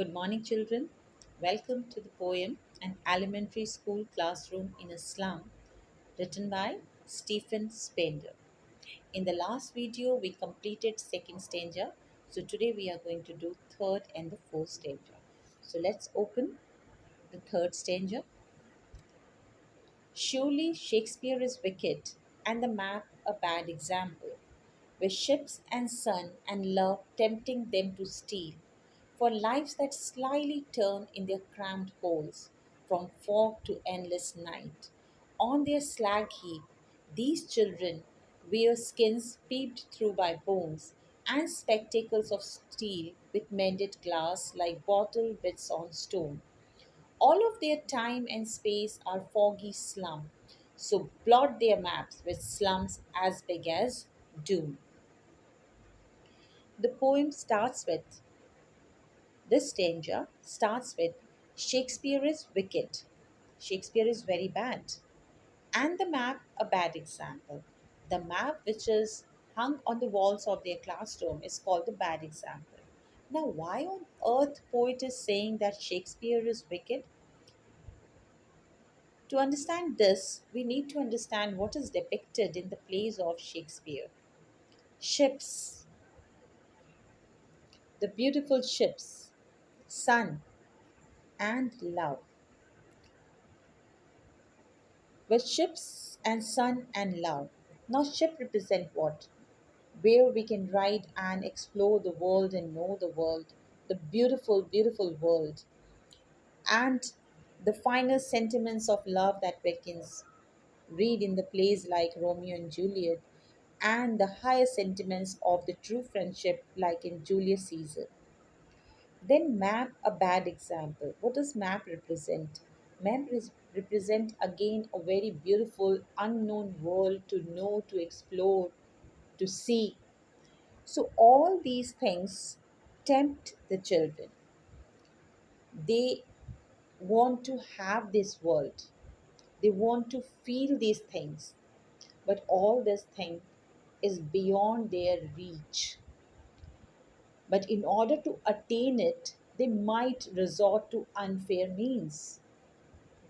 Good morning, children. Welcome to the poem An Elementary School Classroom in a Slum, written by Stephen Spender. In the last video, we completed second stanza, so today we are going to do third and the fourth stanza. So let's open the third stanza. Surely Shakespeare is wicked, and the map a bad example, with ships and sun and love tempting them to steal, for lives that slyly turn in their cramped holes, from fog to endless night. On their slag heap, these children wear skins peeped through by bones, and spectacles of steel with mended glass like bottle bits on stone. All of their time and space are foggy slum, so blot their maps with slums as big as doom. The poem starts with this stanza starts with Shakespeare is wicked. Shakespeare is very bad. And the map a bad example. The map which is hung on the walls of their classroom is called the bad example. Now why on earth poet is saying that Shakespeare is wicked? To understand this, we need to understand what is depicted in the plays of Shakespeare. Ships, the beautiful ships, sun, and love. With ships and sun and love. Now, ship represent what? Where we can ride and explore the world and know the world, the beautiful, beautiful world, and the finer sentiments of love that we can read in the plays like Romeo and Juliet, and the higher sentiments of the true friendship like in Julius Caesar. Then map a bad example. What does map represent? Represent again a very beautiful unknown world to know, to explore, to see. So all these things tempt the children. They want to have this world. They want to feel these things. But all this thing is beyond their reach. But in order to attain it, they might resort to unfair means.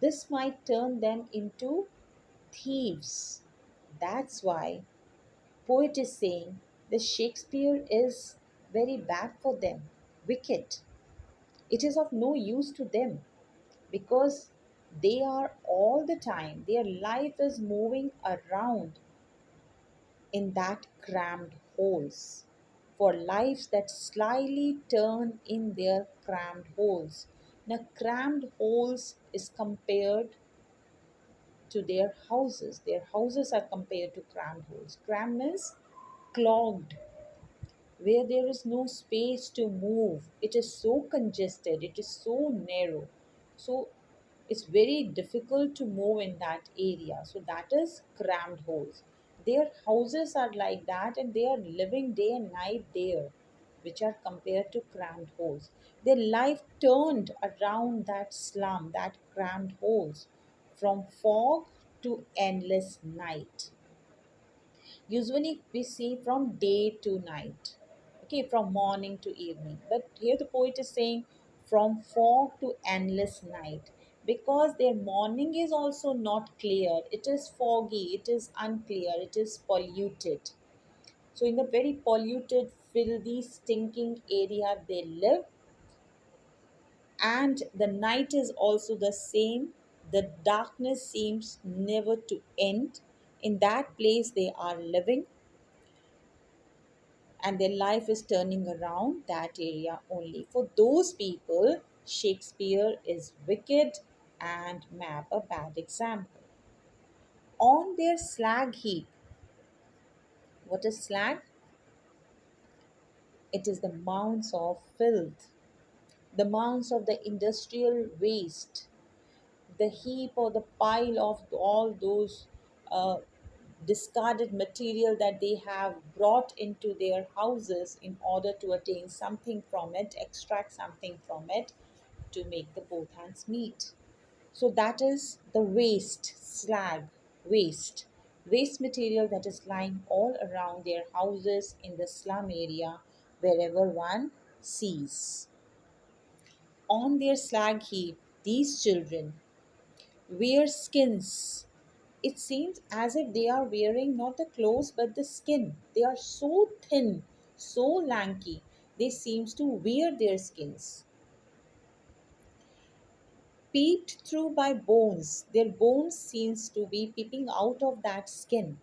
This might turn them into thieves. That's why poet is saying that Shakespeare is very bad for them, wicked. It is of no use to them because they are all the time, their life is moving around in that crammed holes for lives that slyly turn in their crammed holes. Now, crammed holes is compared to their houses. Their houses are compared to crammed holes. Cram means clogged, where there is no space to move. It is so congested, it is so narrow. So it's very difficult to move in that area. So that is crammed holes. Their houses are like that and they are living day and night there, which are compared to crammed holes. Their life turned around that slum, that crammed holes, from fog to endless night. Usually we see from day to night, okay, from morning to evening. But here the poet is saying from fog to endless night because their morning is also not clear. It is foggy, it is unclear, it is polluted. So, in the very polluted, filthy, stinking area they live, and the night is also the same. The darkness seems never to end. In that place they are living and their life is turning around that area only. For those people, Shakespeare is wicked and Map a bad example. On their slag heap, what is slag? It is the mounds of filth, the mounds of the industrial waste, the heap or the pile of all those uh, discarded material that they have brought into their houses in order to attain something from it, extract something from it to make the both hands meet. So that is the waste, slag, waste. Waste material that is lying all around their houses in the slum area wherever one sees. On their slag heap, these children wear skins. It seems as if they are wearing not the clothes but the skin. They are so thin, so lanky, they seems to wear their skins. Peeped through by bones, their bones seems to be peeping out of that skin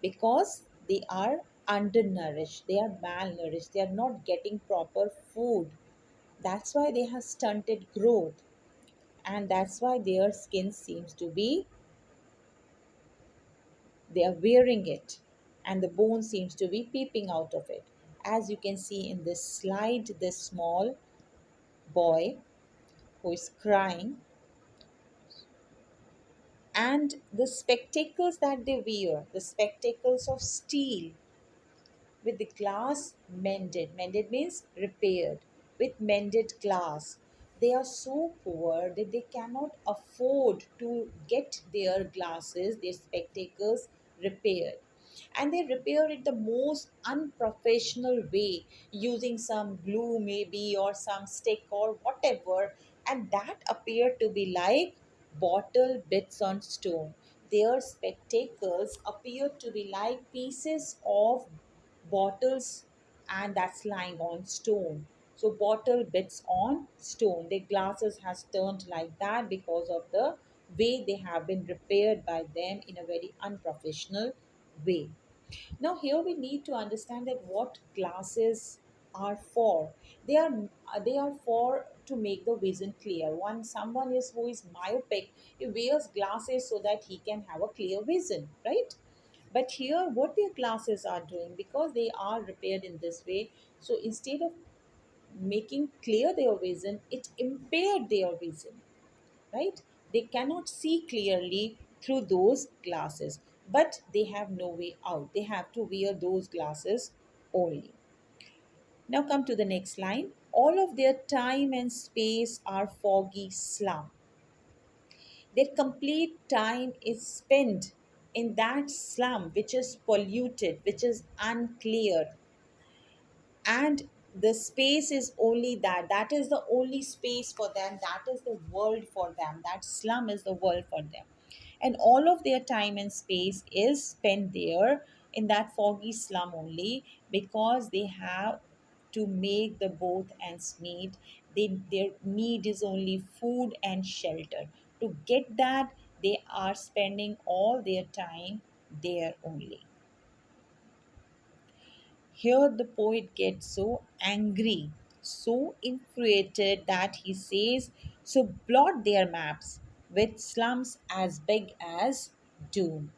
because they are undernourished, they are malnourished, they are not getting proper food. That's why they have stunted growth, and that's why their skin seems to be, they are wearing it, and the bone seems to be peeping out of it. As you can see in this slide, this small boy who is crying, and the spectacles that they wear, the spectacles of steel with the glass mended. Mended means repaired. With mended glass. They are so poor that they cannot afford to get their glasses, their spectacles repaired. And they repair it the most unprofessional way, using some glue maybe or some stick or whatever, and that appeared to be like bottle bits on stone. Their spectacles appear to be like pieces of bottles, and that's lying on stone. So bottle bits on stone, their glasses has turned like that because of the way they have been repaired by them in a very unprofessional way. Now here we need to understand that what glasses are for. They are for to make the vision clear. One someone is who is myopic, he wears glasses so that he can have a clear vision, right? But here, what their glasses are doing, because they are repaired in this way, so instead of making clear their vision, it impaired their vision, right? They cannot see clearly through those glasses, but they have no way out. They have to wear those glasses only. Now, come to the next line. All of their time and space are foggy slum. Their complete time is spent in that slum which is polluted, which is unclear, and the space is only that. That is the only space for them. That is the world for them. That slum is the world for them. And all of their time and space is spent there in that foggy slum only because they have to make the both ends meet. Their need is only food and shelter. To get that, they are spending all their time there only. Here the poet gets so angry, so infuriated that he says, so blot their maps with slums as big as doom.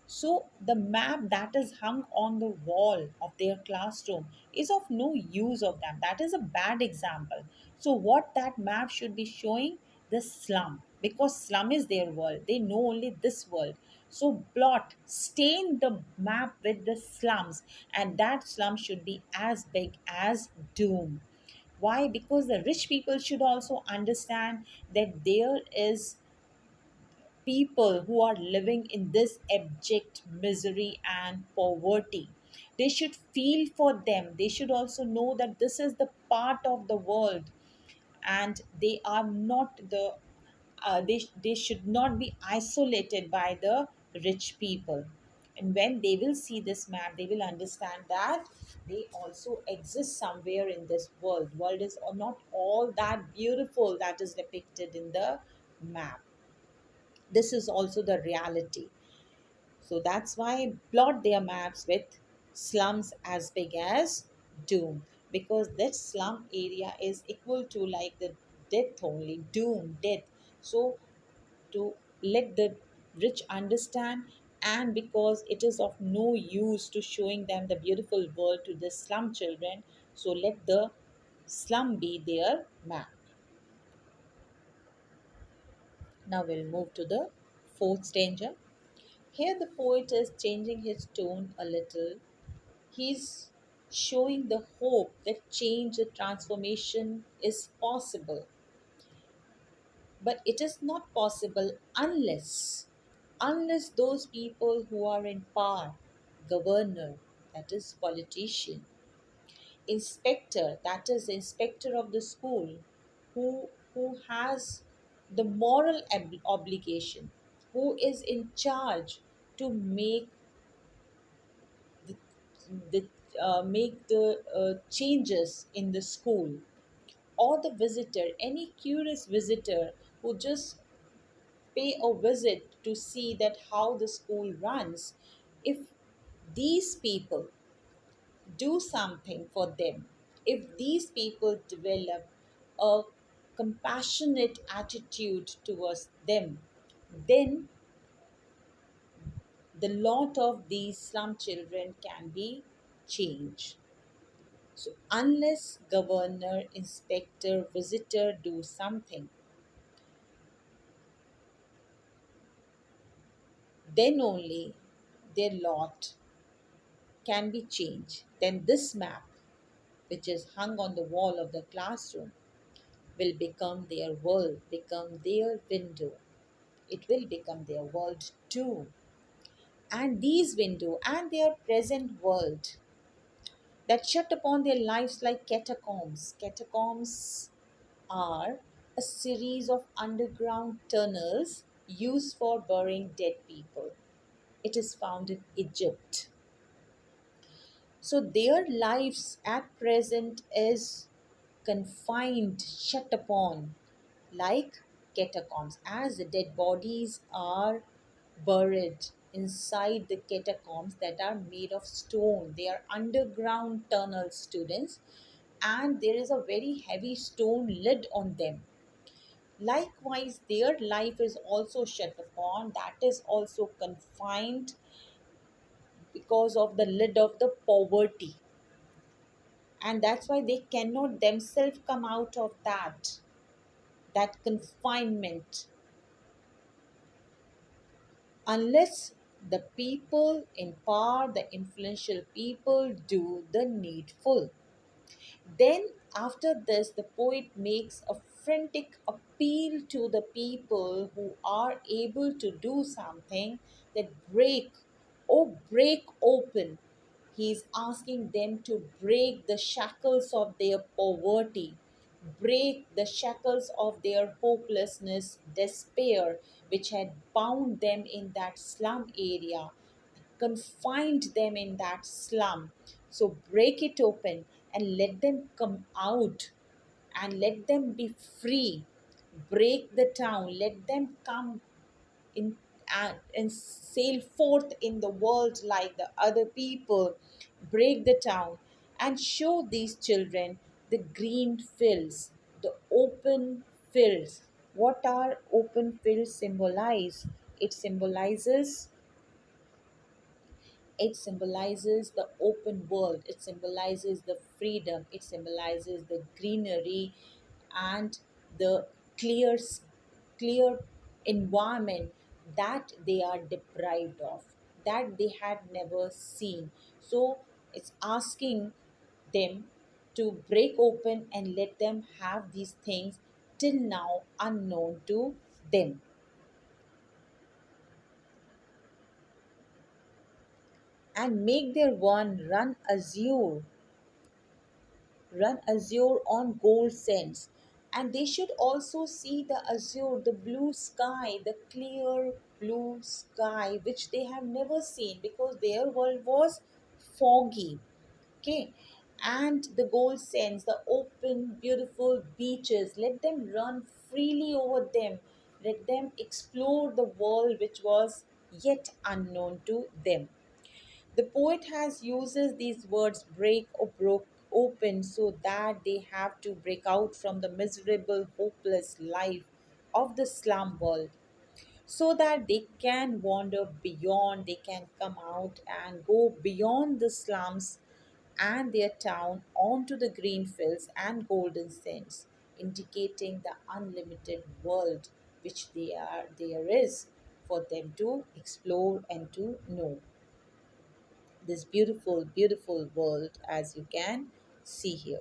So the map that is hung on the wall of their classroom is of no use of them. That is a bad example. So what that map should be showing? The slum. Because slum is their world. They know only this world. So blot, stain the map with the slums, and that slum should be as big as doom. Why? Because the rich people should also understand that there is people who are living in this abject misery and poverty. They should feel for them. They should also know that this is the part of the world, and they are not the they should not be isolated by the rich people. And when they will see this map, they will understand that they also exist somewhere in this world is not all that beautiful that is depicted in the map. This is also the reality. So that's why plot their maps with slums as big as doom, because this slum area is equal to like the death only, doom, death. So to let the rich understand, and because it is of no use to showing them the beautiful world to the slum children, so let the slum be their map. Now we'll move to the fourth stanza. Here the poet is changing his tone a little. He's showing the hope that change, the transformation is possible. But it is not possible unless those people who are in power, governor, that is politician, inspector, that is inspector of the school, who has the moral obligation, who is in charge to the, make the changes in the school, or the visitor, any curious visitor who just pay a visit to see that how the school runs. If these people do something for them, if these people develop a compassionate attitude towards them, then the lot of these slum children can be changed. So unless governor, inspector, visitor do something, then only their lot can be changed. Then this map, which is hung on the wall of the classroom, will become their world, become their window. It will become their world too. And these window and their present world that shut upon their lives like catacombs. Catacombs are a series of underground tunnels used for burying dead people. It is found in Egypt. So their lives at present is confined, shut upon, like catacombs, as the dead bodies are buried inside the catacombs that are made of stone. They are underground tunnel, students, and there is a very heavy stone lid on them. Likewise, their life is also shut upon, that is also confined because of the lid of the poverty, and that's why they cannot themselves come out of that confinement unless the people in power, the influential people, do the needful. Then, after this, the poet makes a frantic appeal to the people who are able to do something, that break, oh, break open. He is asking them to break the shackles of their poverty, break the shackles of their hopelessness, despair, which had bound them in that slum area, confined them in that slum. So break it open and let them come out and let them be free. Break the town, let them come in and sail forth in the world like the other people. Break the town and show these children the green fields, the open fields. What are open fields symbolize? It symbolizes it symbolizes the open world, it symbolizes the freedom, it symbolizes the greenery and the clear, clear environment that they are deprived of, that they had never seen. So it's asking them to break open and let them have these things till now unknown to them, and make their one run azure on gold sands. And they should also see the azure, the blue sky, the clear blue sky, which they have never seen because their world was foggy. Okay. And the gold sands, the open, beautiful beaches, let them run freely over them. Let them explore the world which was yet unknown to them. The poet has uses these words break or broke open so that they have to break out from the miserable, hopeless life of the slum world, so that they can wander beyond, they can come out and go beyond the slums and their town onto the green fields and golden sands, indicating the unlimited world which there is for them to explore and to know, this beautiful, beautiful world as you can see here.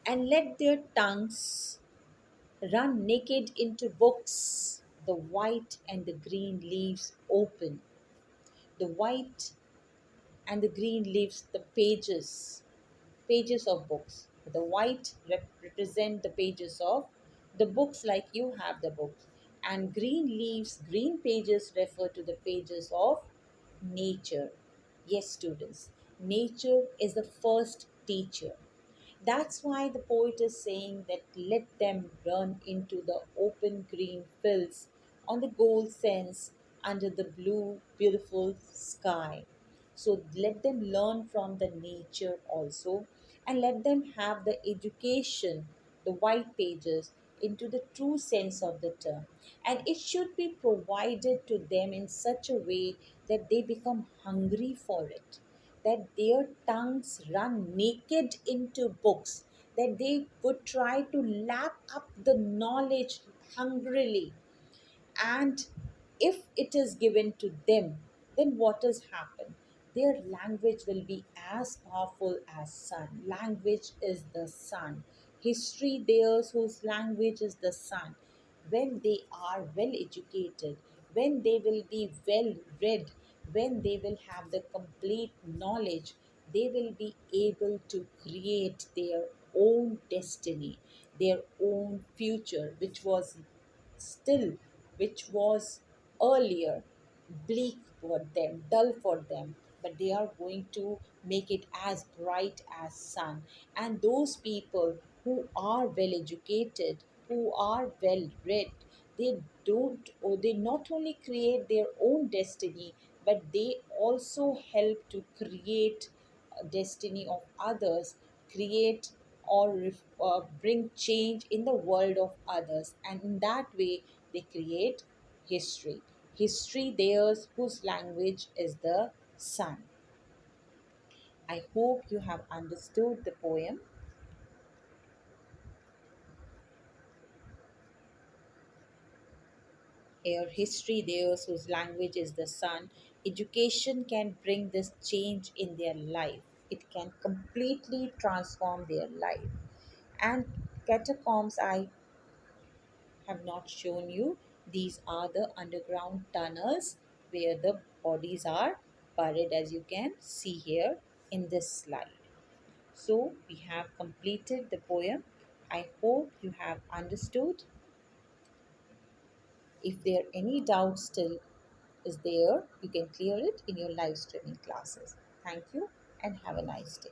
And let their tongues run naked into books, the white and the green leaves open. The white and the green leaves the pages of books. The white represent the pages of the books, like you have the books. And green leaves, green pages refer to the pages of nature. Yes, students, nature is the first teacher. That's why the poet is saying that let them run into the open green fields on the gold sands under the blue, beautiful sky. So let them learn from the nature also, and let them have the education, the white pages, into the true sense of the term. And it should be provided to them in such a way that they become hungry for it, that their tongues run naked into books, that they would try to lap up the knowledge hungrily. And if it is given to them, then what has happened? Their language will be as powerful as sun. Language is the sun. History theirs whose language is the sun. When they are well educated, when they will be well read, when they will have the complete knowledge, they will be able to create their own destiny, their own future, still, which was earlier bleak for them, dull for them, but they are going to make it as bright as sun. And those people who are well educated, who are well read, they don't, or they not only create their own destiny, but they also help to create destiny of others, create or bring change in the world of others, and in that way they create history. History theirs whose language is the sun. I hope you have understood the poem. Here, history theirs whose language is the sun. Education can bring this change in their life. It can completely transform their life. And catacombs, I have not shown you. These are the underground tunnels where the bodies are buried, as you can see here in this slide. So, we have completed the poem. I hope you have understood. If there are any doubts still is there, you can clear it in your live streaming classes. Thank you and have a nice day.